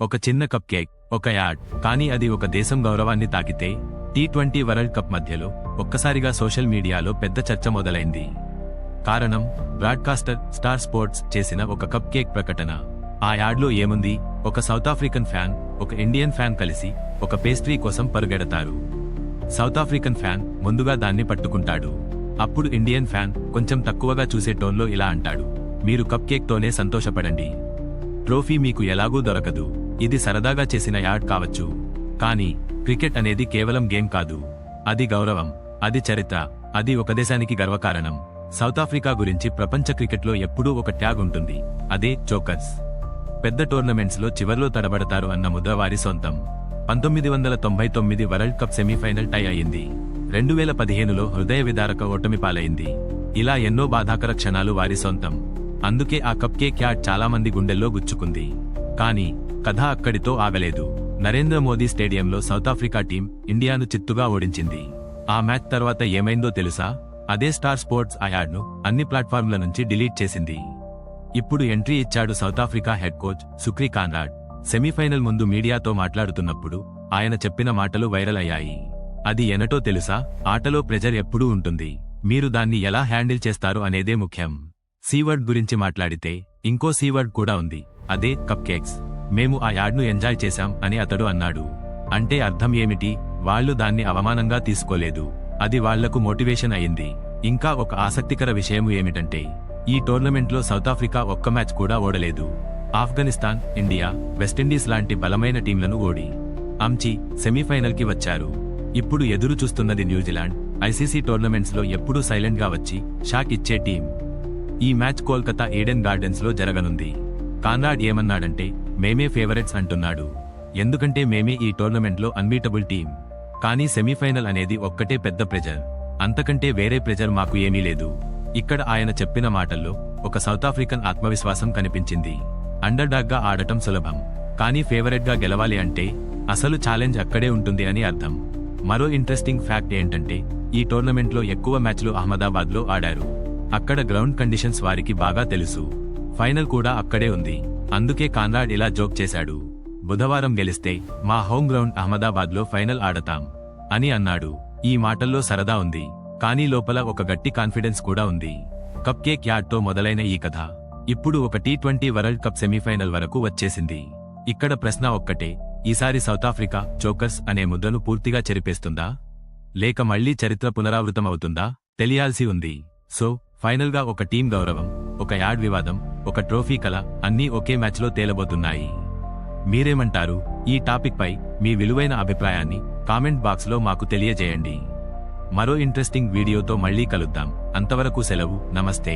ఒక చిన్న cup cake, ఒక యాడ్, కానీ అది ఒక దేశం గౌరవాన్ని తాకితే T20 వరల్డ్ కప్ మధ్యలో ఒక్కసారిగా సోషల్ మీడియాలో పెద్ద చర్చ మొదలైంది. కారణం, బ్రాడ్కాస్టర్ స్టార్ స్పోర్ట్స్ చేసిన ఒక కప్ కేక్ ప్రకటన. ఆ యాడ్లో ఏముంది? ఒక సౌత్ ఆఫ్రికన్ ఫ్యాన్, ఒక ఇండియన్ ఫ్యాన్ కలిసి ఒక పేస్ట్రీ కోసం పరుగెడతారు. సౌత్ ఆఫ్రికన్ ఫ్యాన్ ముందుగా దాన్ని పట్టుకుంటాడు. అప్పుడు ఇండియన్ ఫ్యాన్ కొంచెం తక్కువగా చూసే టోన్లో ఇలా అంటాడు, మీరు కప్ కేక్ తోనే సంతోషపడండి, ట్రోఫీ మీకు ఎలాగూ దొరకదు. ఇది సరదాగా చేసిన యాడ్ కావచ్చు, కానీ క్రికెట్ అనేది కేవలం గేమ్ కాదు. అది గౌరవం, అది చరిత్ర, అది ఒక దేశానికి గర్వకారణం. సౌత్ ఆఫ్రికా గురించి ప్రపంచ క్రికెట్లో ఎప్పుడూ ఒక ట్యాగ్ ఉంటుంది, అదే చోకర్స్. పెద్ద టోర్నమెంట్స్ లో చివర్లో తడబడతారు అన్న ముద్ర వారి సొంతం. 1999 వరల్డ్ కప్ సెమీఫైనల్ టై అయింది. 2015లో హృదయ విదారక ఓటమి పాలైంది. ఇలా ఎన్నో బాధాకర క్షణాలు వారి సొంతం. అందుకే ఆ కప్ కేక్ యాడ్ చాలా మంది గుండెల్లో గుచ్చుకుంది. కానీ కథ అక్కడితో ఆగలేదు. నరేంద్ర మోదీ స్టేడియంలో సౌత్ ఆఫ్రికా టీం ఇండియాను చిత్తుగా ఓడించింది. ఆ మ్యాచ్ తర్వాత ఏమైందో తెలుసా? అదే స్టార్ స్పోర్ట్స్ ఆ యాడ్ను అన్ని ప్లాట్ఫామ్ల నుంచి డిలీట్ చేసింది. ఇప్పుడు ఎంట్రీ ఇచ్చాడు South Africa head coach Shukri Conrad. Semifinal ముందు మీడియాతో మాట్లాడుతున్నప్పుడు ఆయన చెప్పిన మాటలు వైరల్ అయ్యాయి. అది ఎనటో తెలుసా? ఆటలో ప్రెజర్ ఎప్పుడూ ఉంటుంది, మీరు దాన్ని ఎలా హ్యాండిల్ చేస్తారు అనేదే ముఖ్యం. సీవర్డ్ గురించి మాట్లాడితే ఇంకో సీవర్డ్ కూడా ఉంది, అదే కప్ కేక్స్. మేము ఆ యాడ్ను ఎంజాయ్ చేశాం అని అతడు అన్నాడు. అంటే అర్థం ఏమిటి? వాళ్లు దాన్ని అవమానంగా తీసుకోలేదు, అది వాళ్లకు మోటివేషన్ అయింది. ఇంకా ఒక ఆసక్తికర విషయం ఏమిటంటే, ఈ టోర్నమెంట్లో సౌత్ ఆఫ్రికా ఒక్క మ్యాచ్ కూడా ఓడలేదు. ఆఫ్ఘనిస్తాన్, ఇండియా, వెస్టిండీస్ లాంటి బలమైన టీంలను ఓడి అంచి సెమీఫైనల్ కి వచ్చారు. ఇప్పుడు ఎదురు చూస్తున్నది న్యూజిలాండ్. ఐసీసీ టోర్నమెంట్స్ లో ఎప్పుడూ సైలెంట్ గా వచ్చి షాక్ ఇచ్చే టీం. ఈ మ్యాచ్ కోల్కతా ఈడెన్ గార్డెన్స్ లో జరగనుంది. కాన్రాడ్ ఏమన్నాడంటే, మేమే ఫేవరెట్స్ అంటున్నాడు. ఎందుకంటే మేమే ఈ టోర్నమెంట్ లో అన్బీటబుల్ టీం. కానీ సెమీఫైనల్ అనేది ఒక్కటే పెద్ద ప్రెజర్, అంతకంటే వేరే ప్రెజర్ మాకు ఏమీ లేదు. ఇక్కడ ఆయన చెప్పిన మాటల్లో ఒక సౌత్ ఆఫ్రికన్ ఆత్మవిశ్వాసం కనిపించింది. అండర్ డాగ్ గా ఆడటం సులభం, కానీ ఫేవరెట్ గా గెలవాలి అంటే అసలు ఛాలెంజ్ అక్కడే ఉంటుంది అని అర్థం. మరో ఇంట్రెస్టింగ్ ఫ్యాక్ట్ ఏంటంటే, ఈ టోర్నమెంట్ లో ఎక్కువ మ్యాచ్లు అహ్మదాబాద్ లో ఆడారు. అక్కడ గ్రౌండ్ కండిషన్స్ వారికి బాగా తెలుసు. ఫైనల్ కూడా అక్కడే ఉంది. అందుకే కాన్రాడ్ ఇలా జోక్ చేశాడు, బుధవారం గెలిస్తే మా హోమ్ గ్రౌండ్ అహ్మదాబాద్ లో ఫైనల్ ఆడతాం అని అన్నాడు. ఈ మాటల్లో సరదా ఉంది, కానీ లోపల ఒక గట్టి కాన్ఫిడెన్స్ కూడా ఉంది. కప్ కేక్ యాడ్ తో మొదలైన ఈ కథ ఇప్పుడు ఒక T20 వరల్డ్ కప్ సెమీఫైనల్ వరకు వచ్చేసింది. ఇక్కడ ప్రశ్న ఒక్కటే, ఈసారి సౌత్ ఆఫ్రికా చోకర్స్ అనే ముద్రను పూర్తిగా చెరిపేస్తుందా, లేక మళ్లీ చరిత్ర పునరావృతం అవుతుందా? తెలియాల్సి ఉంది. సో ఫైనల్ గా ఒక టీం గౌరవం, ఒక యాడ్ వివాదం, ఒక ట్రోఫీ కల అన్నీ ఒకే మ్యాచ్లో తేలబోతున్నాయి. మీరేమంటారు? ఈ టాపిక్ పై మీ విలువైన అభిప్రాయాన్ని కామెంట్ బాక్స్ లో మాకు తెలియజేయండి. మరో ఇంట్రెస్టింగ్ వీడియోతో మళ్ళీ కలుద్దాం. అంతవరకు సెలవు, నమస్తే.